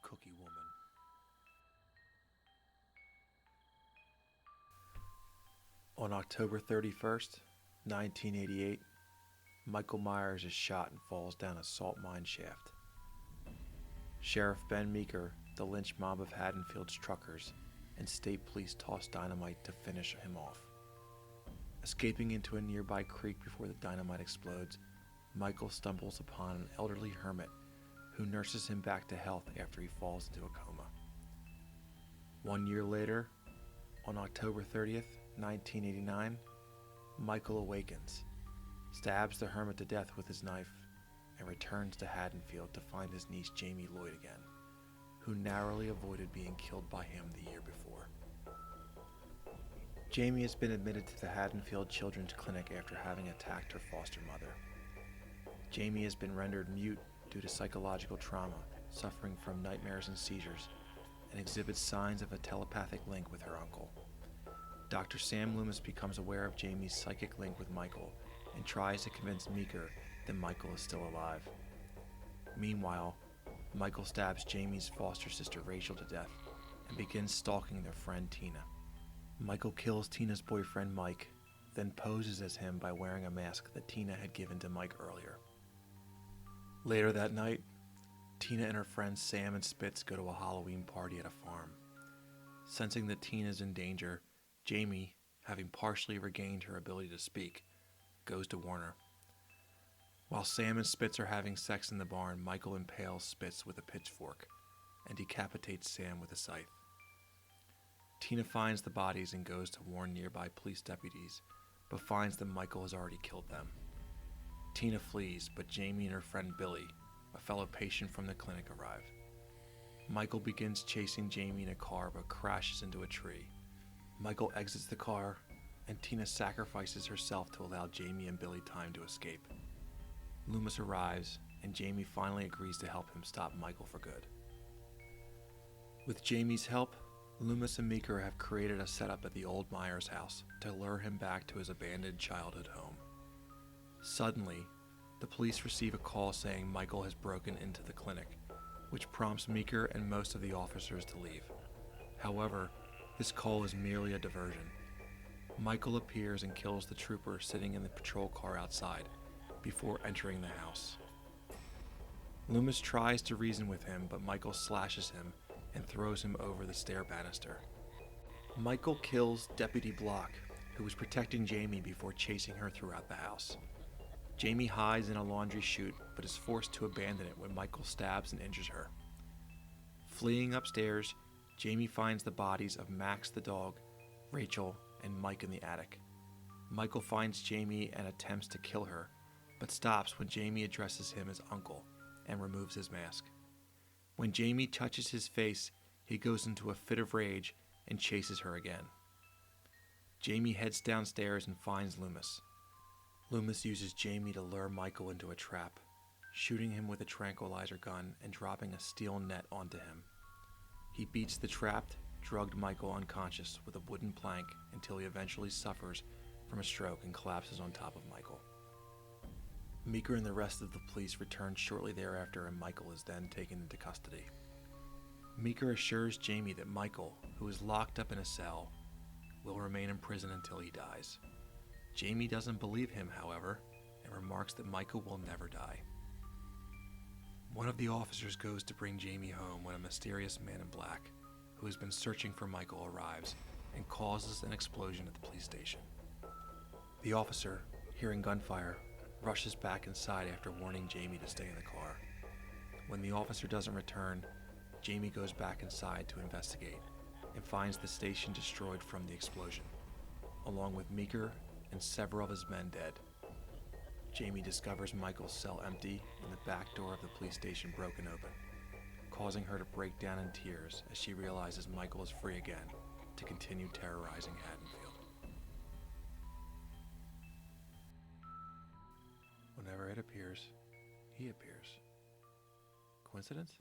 Cookie Woman. On October 31st, 1988, Michael Myers is shot and falls down a salt mine shaft. Sheriff Ben Meeker, the lynch mob of Haddonfield's truckers, and state police toss dynamite to finish him off. Escaping into a nearby creek before the dynamite explodes, Michael stumbles upon an elderly hermit who nurses him back to health after he falls into a coma. 1 year later, on October 30th, 1989, Michael awakens, stabs the hermit to death with his knife, and returns to Haddonfield to find his niece Jamie Lloyd again, who narrowly avoided being killed by him the year before. Jamie has been admitted to the Haddonfield Children's Clinic after having attacked her foster mother. Jamie has been rendered mute due to psychological trauma, suffering from nightmares and seizures, and exhibits signs of a telepathic link with her uncle. Dr. Sam Loomis becomes aware of Jamie's psychic link with Michael and tries to convince Meeker that Michael is still alive. Meanwhile, Michael stabs Jamie's foster sister Rachel to death and begins stalking their friend Tina. Michael kills Tina's boyfriend Mike, then poses as him by wearing a mask that Tina had given to Mike earlier. Later that night, Tina and her friends Sam and Spitz go to a Halloween party at a farm. Sensing that Tina is in danger, Jamie, having partially regained her ability to speak, goes to warn her. While Sam and Spitz are having sex in the barn, Michael impales Spitz with a pitchfork and decapitates Sam with a scythe. Tina finds the bodies and goes to warn nearby police deputies, but finds that Michael has already killed them. Tina flees, but Jamie and her friend Billy, a fellow patient from the clinic, arrive. Michael begins chasing Jamie in a car but crashes into a tree. Michael exits the car, and Tina sacrifices herself to allow Jamie and Billy time to escape. Loomis arrives, and Jamie finally agrees to help him stop Michael for good. With Jamie's help, Loomis and Meeker have created a setup at the old Myers house to lure him back to his abandoned childhood home. Suddenly, the police receive a call saying Michael has broken into the clinic, which prompts Meeker and most of the officers to leave. However, this call is merely a diversion. Michael appears and kills the trooper sitting in the patrol car outside before entering the house. Loomis tries to reason with him, but Michael slashes him and throws him over the stair banister. Michael kills Deputy Block, who was protecting Jamie before chasing her throughout the house. Jamie hides in a laundry chute, but is forced to abandon it when Michael stabs and injures her. Fleeing upstairs, Jamie finds the bodies of Max the dog, Rachel, and Mike in the attic. Michael finds Jamie and attempts to kill her, but stops when Jamie addresses him as uncle and removes his mask. When Jamie touches his face, he goes into a fit of rage and chases her again. Jamie heads downstairs and finds Loomis. Loomis uses Jamie to lure Michael into a trap, shooting him with a tranquilizer gun and dropping a steel net onto him. He beats the trapped, drugged Michael unconscious with a wooden plank until he eventually suffers from a stroke and collapses on top of Michael. Meeker and the rest of the police return shortly thereafter, and Michael is then taken into custody. Meeker assures Jamie that Michael, who is locked up in a cell, will remain in prison until he dies. Jamie doesn't believe him, however, and remarks that Michael will never die. One of the officers goes to bring Jamie home when a mysterious man in black, who has been searching for Michael, arrives and causes an explosion at the police station. The officer, hearing gunfire, rushes back inside after warning Jamie to stay in the car. When the officer doesn't return, Jamie goes back inside to investigate and finds the station destroyed from the explosion, along with Meeker and several of his men dead. Jamie discovers Michael's cell empty and the back door of the police station broken open, causing her to break down in tears as she realizes Michael is free again to continue terrorizing Haddonfield. Whenever it appears, he appears. Coincidence?